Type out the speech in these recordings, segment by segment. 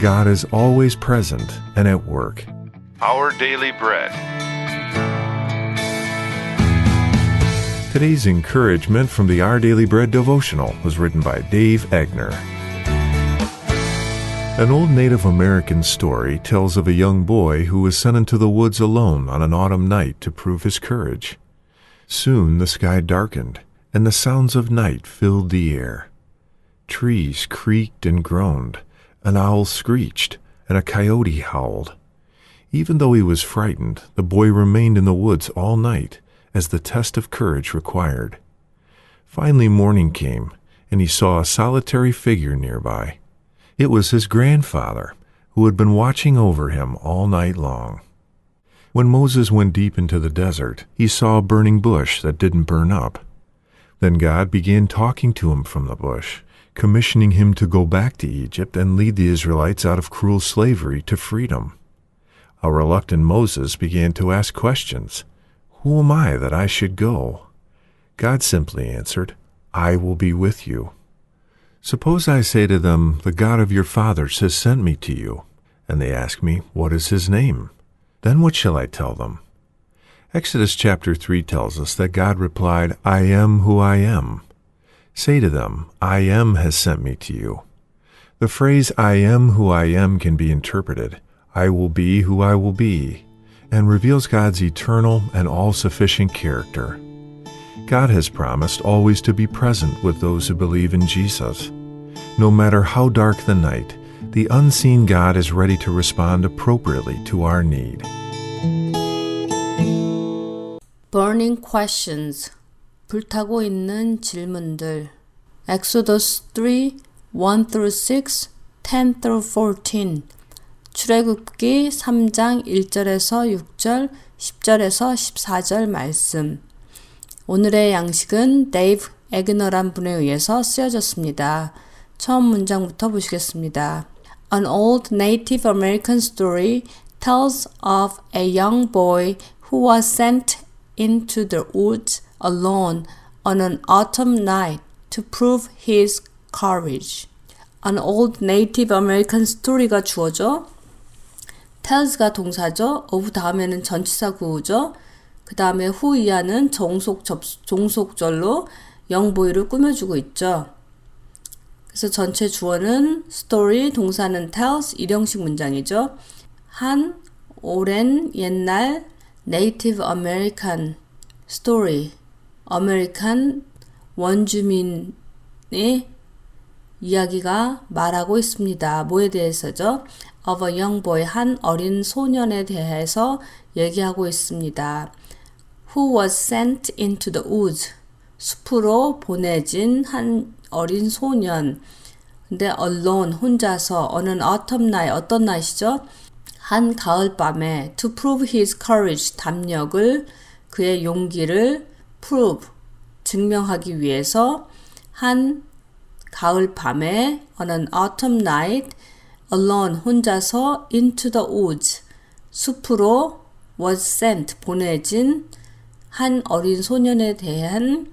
God is always present and at work. Our Daily Bread. Today's encouragement from the Our Daily Bread devotional was written by Dave Egner. An old Native American story tells of a young boy who was sent into the woods alone on an autumn night to prove his courage. Soon the sky darkened, and the sounds of night filled the air. Trees creaked and groaned, an owl screeched, and a coyote howled. Even though he was frightened, the boy remained in the woods all night, as the test of courage required. Finally morning came, and he saw a solitary figure nearby. It was his grandfather, who had been watching over him all night long. When Moses went deep into the desert, he saw a burning bush that didn't burn up. Then God began talking to him from the bush, commissioning him to go back to Egypt and lead the Israelites out of cruel slavery to freedom. A reluctant Moses began to ask questions. Who am I that I should go? God simply answered, I will be with you. Suppose I say to them, the God of your fathers has sent me to you, and they ask me, what is his name? Then what shall I tell them? Exodus chapter 3 tells us that God replied, I am who I am. Say to them, I am has sent me to you. The phrase I am who I am can be interpreted, I will be who I will be, and reveals God's eternal and all-sufficient character. God has promised always to be present with those who believe in Jesus. No matter how dark the night, the unseen God is ready to respond appropriately to our need. Burning questions. 불타고 있는 질문들. Exodus 3, 1-6, 10-14. 출애굽기 3장 1절에서 6절, 10절에서 14절 말씀. 오늘의 양식은 데이브 에그너란 분에 의해서 쓰여졌습니다. 처음 문장부터 보시겠습니다. An old Native American story tells of a young boy who was sent into the woods alone on an autumn night to prove his courage. An old Native American story가 주어죠. tells가 동사죠. of 다음에는 전치사 구어죠. 그 다음에 who 이하는 종속절로 영보이를 꾸며주고 있죠. 그래서 전체 주어는 story, 동사는 tells, 일형식 문장이죠. 한 오랜 옛날 Native American story, 아메리칸 원주민의 이야기가 말하고 있습니다. 뭐에 대해서죠? Of a young boy, 한 어린 소년에 대해서 얘기하고 있습니다. Who was sent into the woods, 숲으로 보내진 한 어린 소년. 근데 alone, 혼자서 on an autumn night, 어떤 날이죠? 한 가을밤에 to prove his courage, 담력을, 그의 용기를 prove, 증명하기 위해서 한 가을밤에 on an autumn night, alone, 혼자서 into the woods, 숲으로 was sent, 보내진 한 어린 소년에 대한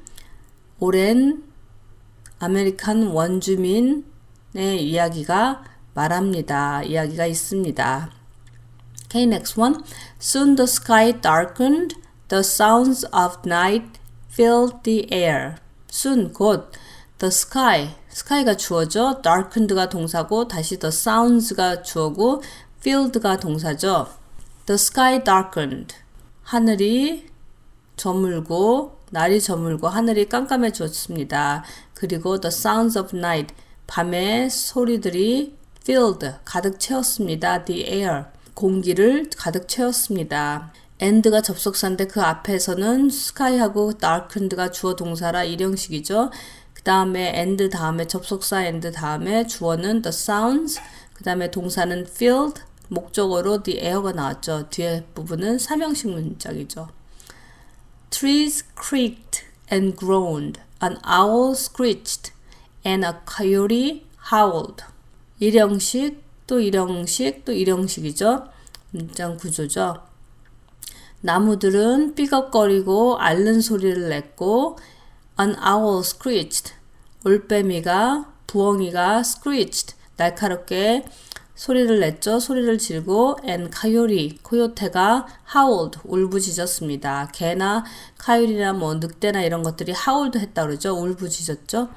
오랜 아메리칸 원주민의 이야기가 말합니다. 이야기가 있습니다. Okay, next one. Soon the sky darkened, the sounds of night filled the air. Soon, 곧, the sky가 주어죠. darkened가 동사고, 다시 the sounds가 주어고, filled가 동사죠. The sky darkened. 하늘이 저물고, 날이 저물고, 하늘이 깜깜해졌습니다. 그리고 the sounds of night. 밤의 소리들이 filled, 가득 채웠습니다. the air. 공기를 가득 채웠습니다. and가 접속사인데 그 앞에서는 sky하고 darkened가 주어 동사라 일형식이죠. 그 다음에 and 다음에 접속사 and 다음에 주어는 the sounds, 그 다음에 동사는 filled, 목적어로 the air가 나왔죠. 뒤에 부분은 삼형식 문장이죠. Trees creaked and groaned, an owl screeched, and a coyote howled. 일형식, 또 일형식, 또 일형식이죠. 문장 구조죠. 나무들은 삐걱거리고 앓는 소리를 냈고 an owl screeched, 올빼미가, 부엉이가 screeched, 날카롭게 소리를 냈죠. 소리를 지르고 and 코요테가 howled, 울부짖었습니다. 개나 카요리나 뭐 늑대나 이런 것들이 howled 했다 그러죠. 울부짖었죠.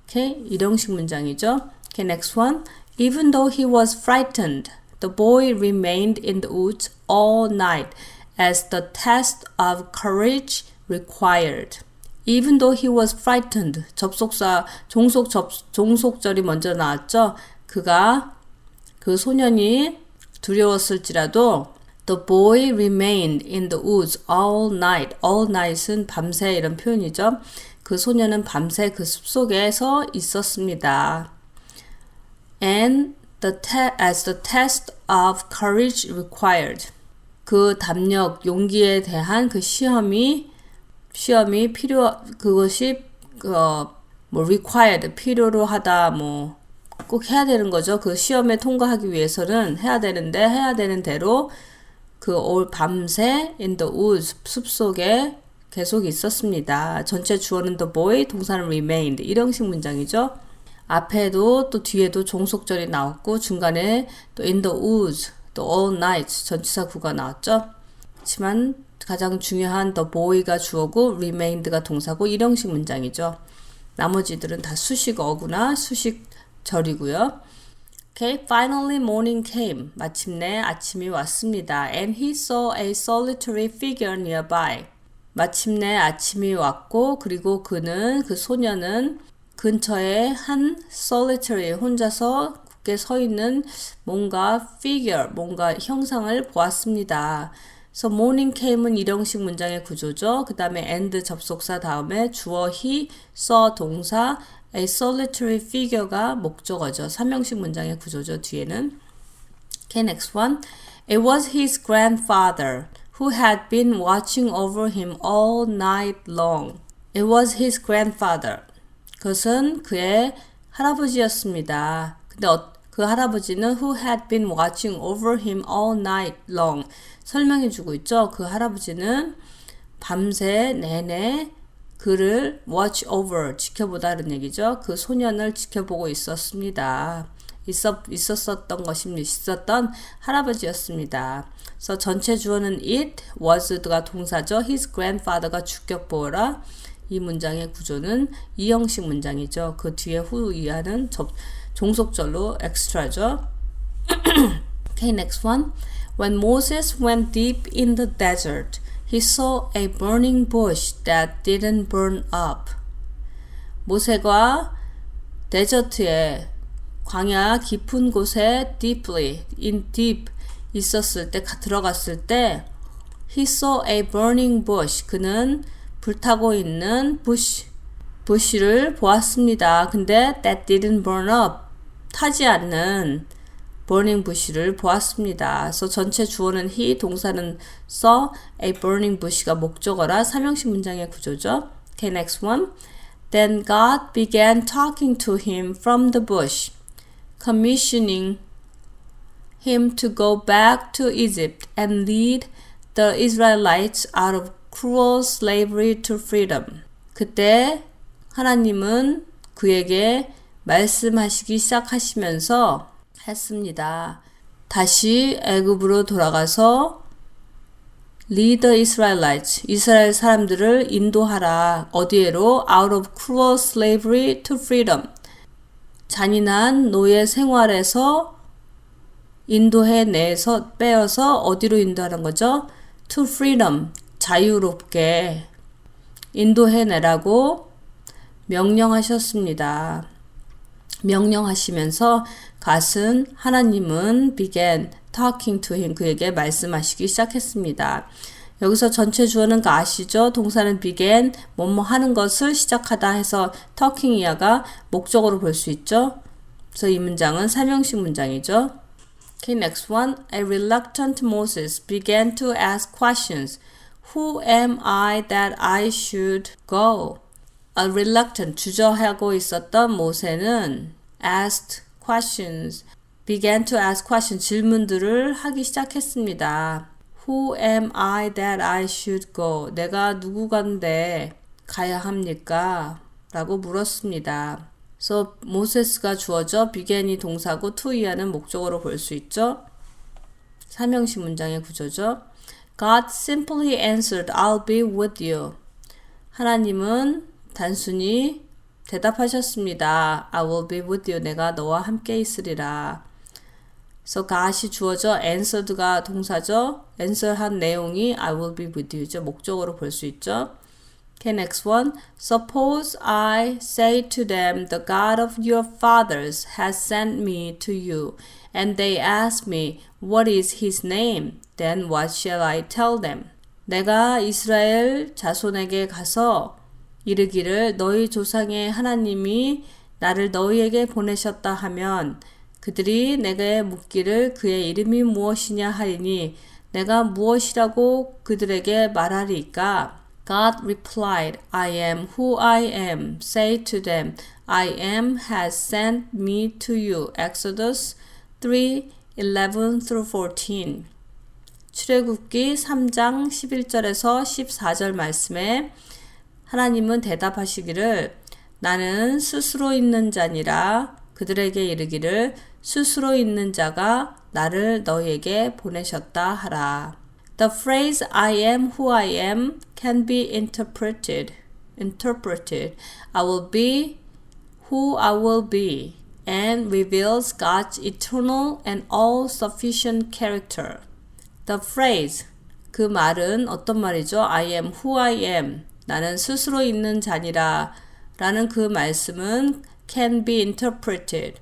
오케이, 일형식 문장이죠. Okay, next one. Even though he was frightened, the boy remained in the woods all night as the test of courage required. Even though he was frightened. 접속사, 종속절이 먼저 나왔죠. 그 소년이 두려웠을지라도 the boy remained in the woods all night. all night은 밤새 이런 표현이죠. 그 소년은 밤새 그 숲속에서 있었습니다. And as the test of courage required. 그 담력, 용기에 대한 그 시험이 그것이 required, 필요로 하다, 꼭 해야 되는 거죠. 그 시험에 통과하기 위해서는 해야 되는 대로 올 밤새 in the woods, 숲속에 계속 있었습니다. 전체 주어는 the boy, 동사는 remained. 일형식 문장이죠. 앞에도 또 뒤에도 종속절이 나왔고 중간에 또 in the woods, 또 all night 전치사 구가 나왔죠. 하지만 가장 중요한 the boy가 주어고 remained가 동사고 일형식 문장이죠. 나머지들은 다 수식어구나 수식절이고요. Okay, finally morning came. 마침내 아침이 왔습니다. And he saw a solitary figure nearby. 마침내 아침이 왔고 그리고 그 소녀는 근처에 한 solitary, 혼자서 굳게 서 있는 뭔가 figure, 뭔가 형상을 보았습니다. So morning came은 일형식 문장의 구조죠. 그 다음에 and 접속사 다음에 주어 he, saw 동사, a solitary figure가 목적어죠. 삼형식 문장의 구조죠. 뒤에는. Okay, next one. It was his grandfather who had been watching over him all night long. It was his grandfather. 그것은 그의 할아버지였습니다. 근데 그 할아버지는 who had been watching over him all night long. 설명해 주고 있죠. 그 할아버지는 밤새 내내 그를 watch over, 지켜보다는 얘기죠. 그 소년을 지켜보고 있었습니다. 있었던 할아버지였습니다. 그래서 전체 주어는 it, was가 동사죠. His grandfather가 주격보어라. 이 문장의 구조는 이형식 문장이죠. 그 뒤에 후 이하는 종속절로 extra죠. Okay, next one. When Moses went deep in the desert, he saw a burning bush that didn't burn up. 모세가 데저트에 광야 깊은 곳에 deeply, in deep 들어갔을 때 he saw a burning bush. 그는 불타고 있는 bush를 보았습니다. 근데 that didn't burn up. 타지 않는 burning bush를 보았습니다. 그래서 전체 주어는 he, 동사는 saw, a burning bush가 목적어라 삼형식 문장의 구조죠. Okay, next one. Then God began talking to him from the bush, commissioning him to go back to Egypt and lead the Israelites out of cruel slavery to freedom. 그때 하나님은 그에게 말씀하시기 시작하시면서 했습니다. 다시 애굽으로 돌아가서 lead the Israelites, 이스라엘 사람들을 인도하라. 어디에로? Out of cruel slavery to freedom. 잔인한 노예 생활에서 빼어서 어디로 인도하는 거죠? To freedom, 자유롭게 인도해내라고 명령하셨습니다. 명령하시면서 하나님은 began talking to him, 그에게 말씀하시기 시작했습니다. 여기서 전체 주어는 아시죠? 동사는 began, 뭐뭐 하는 것을 시작하다 해서 talking 이하가 목적으로 볼 수 있죠? 그래서 이 문장은 삼형식 문장이죠. Okay, next one. A reluctant Moses began to ask questions. Who am I that I should go? A reluctant, 주저하고 있었던 모세는 began to ask questions, 질문들을 하기 시작했습니다. Who am I that I should go? 내가 누구간데 가야 합니까? 라고 물었습니다. So 모세스가 주어져 began이 동사고 to 이하는 목적어로 볼 수 있죠. 삼형식 문장의 구조죠. God simply answered, I'll be with you. 하나님은 단순히 대답하셨습니다. I will be with you. 내가 너와 함께 있으리라. So God이 주어져 answered가 동사죠. answer한 내용이 I will be with you죠. 목적어로 볼 수 있죠. Okay, next one. Suppose I say to them, the God of your fathers has sent me to you, and they ask me, what is his name? Then what shall I tell them? 내가 이스라엘 자손에게 가서 이르기를 너희 조상의 하나님이 나를 너희에게 보내셨다 하면 그들이 내게 묻기를 그의 이름이 무엇이냐 하리니 내가 무엇이라고 그들에게 말하리까? God replied, I am who I am. Say to them, I am has sent me to you. Exodus 3:11-14. 출애굽기 3장 11절에서 14절 말씀에 하나님은 대답하시기를 나는 스스로 있는 자니라 그들에게 이르기를 스스로 있는 자가 나를 너희에게 보내셨다 하라. The phrase I am who I am can be interpreted. I will be who I will be and reveals God's eternal and all-sufficient character. The phrase, 그 말은 어떤 말이죠? I am who I am. 나는 스스로 있는 자니라 라는 그 말씀은 can be interpreted.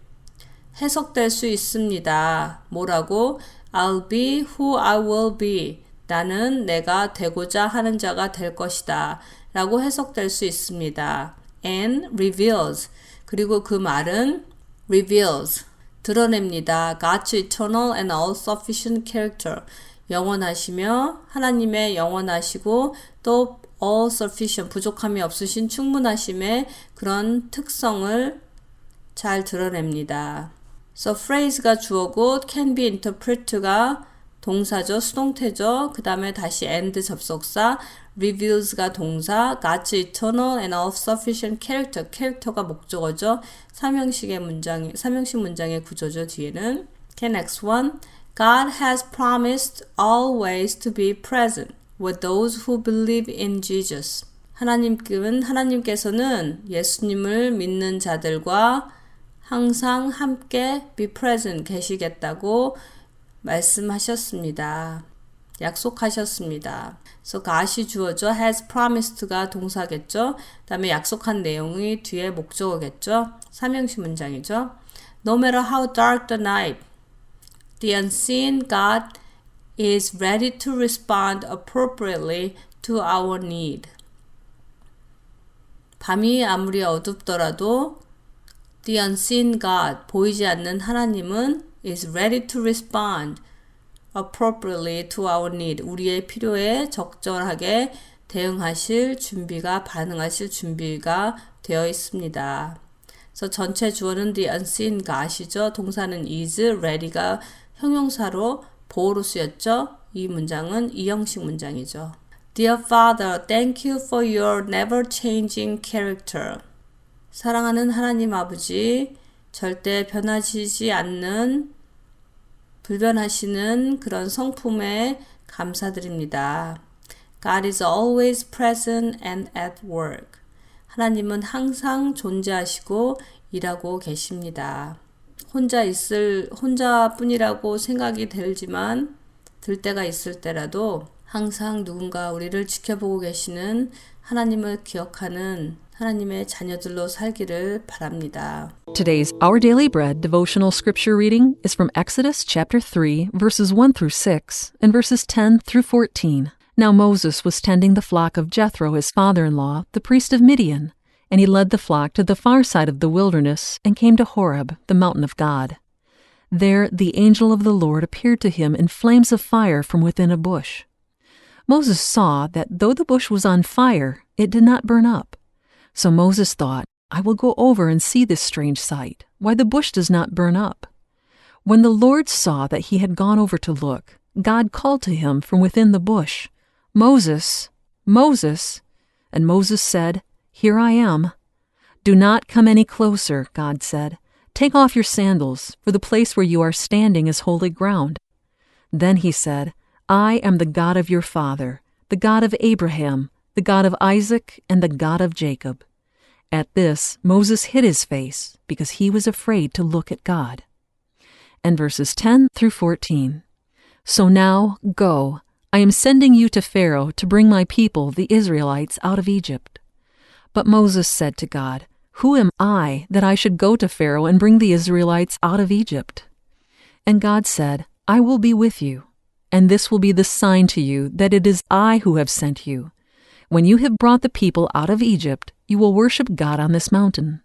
해석될 수 있습니다. 뭐라고? I'll be who I will be. 나는 내가 되고자 하는 자가 될 것이다. 라고 해석될 수 있습니다. And reveals. 그리고 그 말은 reveals. 드러냅니다. God's eternal and all-sufficient character. 영원하시며 하나님의 영원하시고 또 all-sufficient, 부족함이 없으신 충분하심의 그런 특성을 잘 드러냅니다. So phrase가 주어고 can be interpreted가 동사죠. 수동태죠. 그 다음에 다시 and 접속사, reveals가 동사, God's eternal and all-sufficient character, character가 목적어죠. 삼형식 문장의 구조죠. 뒤에는. Okay, next one. God has promised always to be present with those who believe in Jesus. 하나님께서는 예수님을 믿는 자들과 항상 함께 be present 계시겠다고 말씀하셨습니다. 약속하셨습니다. So God이 주어져 has promised가 동사겠죠. 그 다음에 약속한 내용이 뒤에 목적어겠죠. 삼형식 문장이죠. No matter how dark the night, the unseen God is ready to respond appropriately to our need. 밤이 아무리 어둡더라도 the unseen God, 보이지 않는 하나님은 is ready to respond appropriately to our need. 우리의 필요에 적절하게 반응하실 준비가 되어 있습니다. 그래서 전체 주어는 the unseen God이죠. 동사는 is, ready가 형용사로 보호로 쓰였죠. 이 문장은 이형식 문장이죠. Dear Father, thank you for your never-changing character. 사랑하는 하나님 아버지, 절대 변하시지 않는 불변하시는 그런 성품에 감사드립니다. God is always present and at work. 하나님은 항상 존재하시고 일하고 계십니다. 혼자뿐이라고 생각이 들 때가 있을 때라도 항상 누군가 우리를 지켜보고 계시는 하나님을 기억하는 하나님의 자녀들로 살기를 바랍니다. Today's Our Daily Bread devotional scripture reading is from Exodus chapter 3, verses 1 through 6, and verses 10 through 14. Now Moses was tending the flock of Jethro, his father-in-law, the priest of Midian, and he led the flock to the far side of the wilderness and came to Horeb, the mountain of God. There the angel of the Lord appeared to him in flames of fire from within a bush. Moses saw that though the bush was on fire, it did not burn up. So Moses thought, I will go over and see this strange sight, why the bush does not burn up. When the Lord saw that he had gone over to look, God called to him from within the bush, Moses, Moses. And Moses said, Here I am. "Do not come any closer," God said. "Take off your sandals, for the place where you are standing is holy ground." Then he said, "I am the God of your father, the God of Abraham, the God of Isaac, and the God of Jacob." At this, Moses hid his face because he was afraid to look at God. And verses 10 through 14. "So now, go. I am sending you to Pharaoh to bring my people, the Israelites, out of Egypt." But Moses said to God, "Who am I that I should go to Pharaoh and bring the Israelites out of Egypt?" And God said, "I will be with you, and this will be the sign to you that it is I who have sent you. When you have brought the people out of Egypt, you will worship God on this mountain."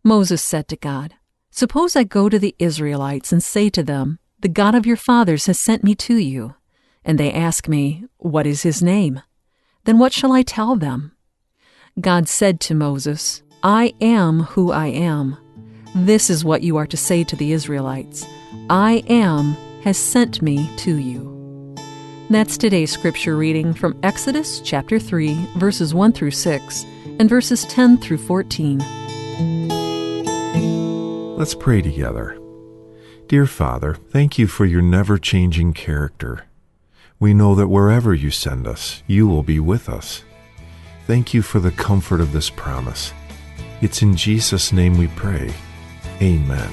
Moses said to God, "Suppose I go to the Israelites and say to them, 'The God of your fathers has sent me to you,' and they ask me, 'What is his name?' Then what shall I tell them?" God said to Moses, "I am who I am. This is what you are to say to the Israelites. I am has sent me to you." That's today's scripture reading from Exodus chapter 3, verses 1 through 6, and verses 10 through 14. Let's pray together. Dear Father, thank you for your never-changing character. We know that wherever you send us, you will be with us. Thank you for the comfort of this promise. It's in Jesus' name we pray. Amen.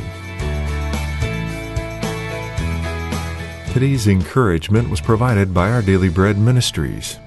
Today's encouragement was provided by Our Daily Bread Ministries.